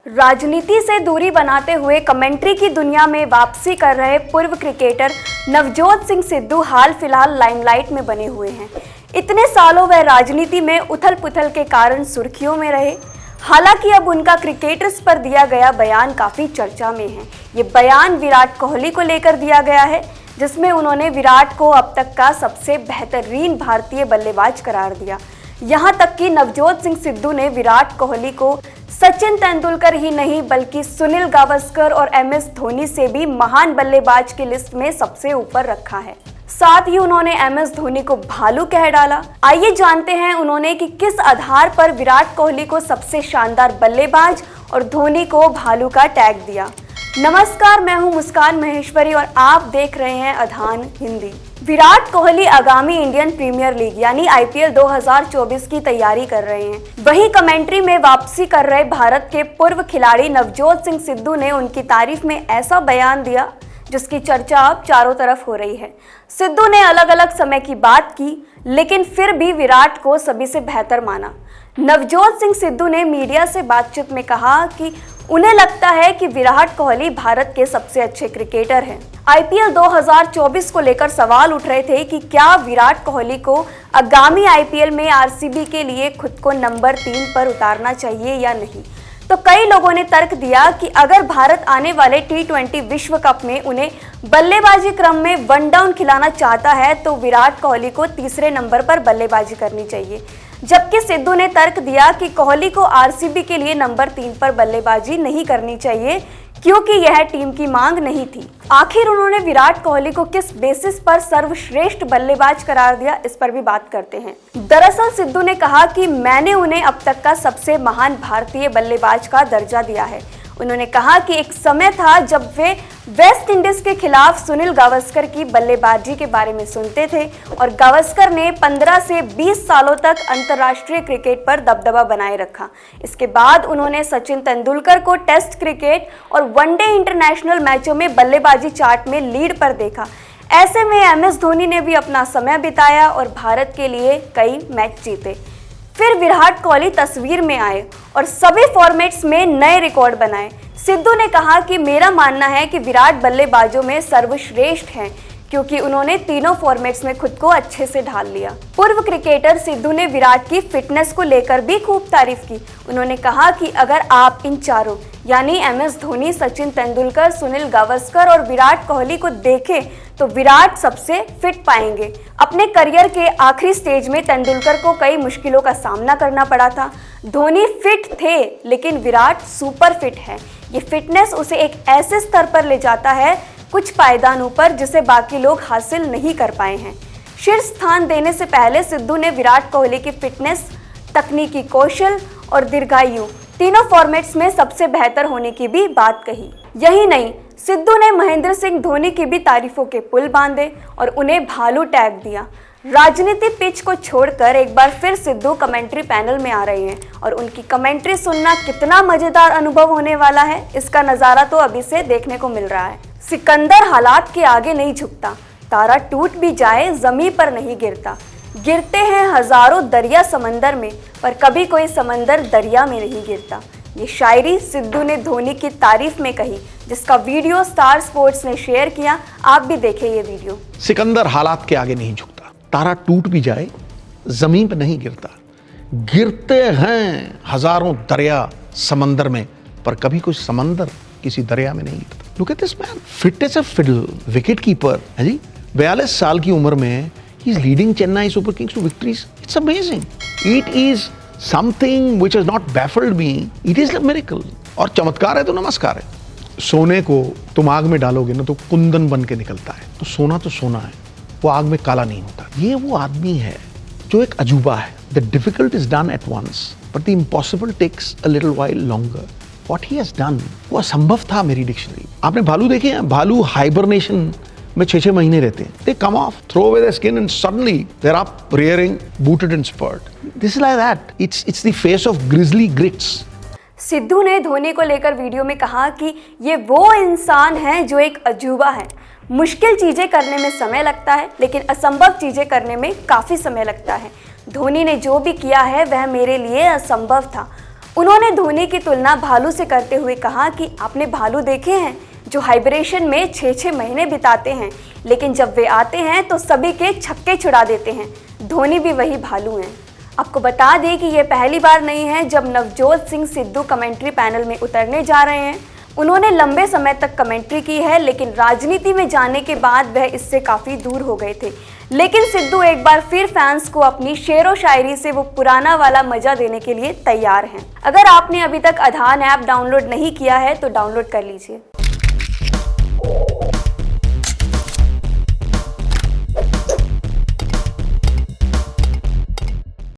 राजनीति से दूरी बनाते हुए कमेंट्री की दुनिया में वापसी कर रहे पूर्व क्रिकेटर नवजोत सिंह सिद्धू हाल फिलहाल लाइमलाइट में बने हुए हैं। इतने सालों वह राजनीति में उथल पुथल के कारण सुर्खियों में रहे। हालांकि अब उनका क्रिकेटर्स पर दिया गया बयान काफ़ी चर्चा में है। ये बयान विराट कोहली को लेकर दिया गया है, जिसमें उन्होंने विराट को अब तक का सबसे बेहतरीन भारतीय बल्लेबाज करार दिया। यहाँ तक कि नवजोत सिंह सिद्धू ने विराट कोहली को सचिन तेंदुलकर ही नहीं बल्कि सुनील गावस्कर और MS धोनी से भी महान बल्लेबाज की लिस्ट में सबसे ऊपर रखा है। साथ ही उन्होंने MS धोनी को भालू कह डाला। आइए जानते हैं उन्होंने कि किस आधार पर विराट कोहली को सबसे शानदार बल्लेबाज और धोनी को भालू का टैग दिया। नमस्कार, मैं हूं मुस्कान महेश्वरी और आप देख रहे हैं अधान हिंदी। विराट कोहली आगामी इंडियन प्रीमियर लीग यानी IPL 2024 की तैयारी कर रहे हैं। वहीं कमेंट्री में वापसी कर रहे भारत के पूर्व खिलाड़ी नवजोत सिंह सिद्धू ने उनकी तारीफ में ऐसा बयान दिया जिसकी चर्चा अब चारों तरफ हो रही है। सिद्धू ने अलग अलग समय की बात की, लेकिन फिर भी विराट को सभी से बेहतर माना। नवजोत सिंह सिद्धू ने मीडिया से बातचीत में कहा कि उन्हें लगता है कि विराट कोहली भारत के सबसे अच्छे क्रिकेटर हैं। IPL 2024 को लेकर सवाल उठ रहे थे कि क्या विराट कोहली को आगामी IPL में RCB के लिए खुद को नंबर 3 पर उतारना चाहिए या नहीं। तो कई लोगों ने तर्क दिया कि अगर भारत आने वाले T20 विश्व कप में उन्हें बल्लेबाजी क्रम में वन डाउन खिलाना चाहता है तो विराट कोहली को तीसरे नंबर पर बल्लेबाजी करनी चाहिए। जबकि सिद्धू ने तर्क दिया कि कोहली को RCB के लिए नंबर 3 पर बल्लेबाजी नहीं करनी चाहिए क्योंकि यह टीम की मांग नहीं थी। आखिर उन्होंने विराट कोहली को किस बेसिस पर सर्वश्रेष्ठ बल्लेबाज करार दिया, इस पर भी बात करते हैं। दरअसल सिद्धू ने कहा कि मैंने उन्हें अब तक का सबसे महान भारतीय बल्लेबाज का दर्जा दिया है। उन्होंने कहा कि एक समय था जब वे वेस्ट इंडीज के खिलाफ सुनील गावस्कर की बल्लेबाजी के बारे में सुनते थे और गावस्कर ने 15 से 20 सालों तक अंतर्राष्ट्रीय क्रिकेट पर दबदबा बनाए रखा। इसके बाद उन्होंने सचिन तेंदुलकर को टेस्ट क्रिकेट और वनडे इंटरनेशनल मैचों में बल्लेबाजी चार्ट में लीड पर देखा। ऐसे में MS धोनी ने भी अपना समय बिताया और भारत के लिए कई मैच जीते। फिर विराट कोहली तस्वीर में आए और सभी फॉर्मेट्स में नए रिकॉर्ड बनाए। सिद्धू ने कहा कि मेरा मानना है कि विराट बल्लेबाजों में सर्वश्रेष्ठ हैं क्योंकि उन्होंने तीनों फॉर्मेट्स में खुद को अच्छे से ढाल लिया। पूर्व क्रिकेटर सिद्धू ने विराट की फिटनेस को लेकर भी खूब तारीफ की। उन्होंने कहा कि अगर आप इन चारों यानी MS धोनी, सचिन तेंदुलकर, सुनील गावस्कर और विराट कोहली को देखें तो विराट सबसे फिट पाएंगे। अपने करियर के आखिरी स्टेज में तेंदुलकर को कई मुश्किलों का सामना करना पड़ा था। धोनी फिट थे लेकिन विराट सुपर फिट है। ये फिटनेस उसे एक ऐसे स्तर पर ले जाता है कुछ पायदानों पर जिसे बाकी लोग हासिल नहीं कर पाए हैं। शीर्ष स्थान देने से पहले सिद्धू ने विराट कोहली की फिटनेस, तकनीकी कौशल और दीर्घायु तीनों फॉर्मेट्स में सबसे बेहतर होने की भी बात कही। यही नहीं, सिद्धू ने महेंद्र सिंह धोनी की भी तारीफों के पुल बांधे और उन्हें भालू टैग दिया। राजनीति पिच को छोड़कर एक बार फिर सिद्धू कमेंट्री पैनल में आ रहे हैं और उनकी कमेंट्री सुनना कितना मजेदार अनुभव होने वाला है, इसका नज़ारा तो अभी से देखने को मिल रहा है। सिकंदर हालात के आगे नहीं झुकता, तारा टूट भी जाए जमीन पर नहीं गिरता। गिरते हैं हजारों दरिया समंदर में पर कभी कोई समंदर दरिया में नहीं गिरता। ये शायरी सिद्धू ने धोनी की तारीफ में कही, जिसका वीडियो स्टार स्पोर्ट्स ने शेयर किया। आप भी देखें ये वीडियो। सिकंदर हालात के आगे नहीं झुकता, तारा टूट भी जाए जमीन पर नहीं गिरता। गिरते हैं हजारों दरिया समंदर में पर कभी कोई समंदर किसी दरिया में नहीं गिरता। Look at this man, fit as a fiddle, wicket keeper है जी। 42 साल की उम्र में ही is leading Chennai Super Kings to victories. It's amazing. It is something which has not baffled me. It is a miracle. और चमत्कार है तो नमस्कार है। सोने को तुम आग में डालोगे ना तो कुंदन बन के निकलता है। तो सोना है, वो आग में काला नहीं होता। ये वो आदमी है जो एक अजूबा है। The difficult is done at once, but the impossible takes a little while longer. What he has done, वो असंभव था मेरी डिक्शनरी। आपने भालू देखे हैं? भालू हाइबरनेशन में 6-6 महीने रहते हैं। They come off, throw away their skin and suddenly they're up, rearing, booted and spurred. This is like that. It's the face of grizzly grits. Sidhu ने धोनी को लेकर वीडियो में कहा कि ये वो इंसान है जो एक अजूबा है। मुश्किल चीजें करने में समय लगता है लेकिन असंभव चीजें करने में काफी समय लगता है। धोनी ने जो भी किया है वह मेरे लिए असंभव था। उन्होंने धोनी की तुलना भालू से करते हुए कहा कि आपने भालू देखे हैं जो हाइबरेशन में 6-6 महीने बिताते हैं, लेकिन जब वे आते हैं तो सभी के छक्के छुड़ा देते हैं। धोनी भी वही भालू हैं। आपको बता दें कि ये पहली बार नहीं है जब नवजोत सिंह सिद्धू कमेंट्री पैनल में उतरने जा रहे हैं। उन्होंने लंबे समय तक कमेंट्री की है, लेकिन राजनीति में जाने के बाद वह इससे काफ़ी दूर हो गए थे। लेकिन सिद्धू एक बार फिर फैंस को अपनी शेरो शायरी से वो पुराना वाला मजा देने के लिए तैयार हैं। अगर आपने अभी तक आधान ऐप डाउनलोड नहीं किया है तो डाउनलोड कर लीजिए।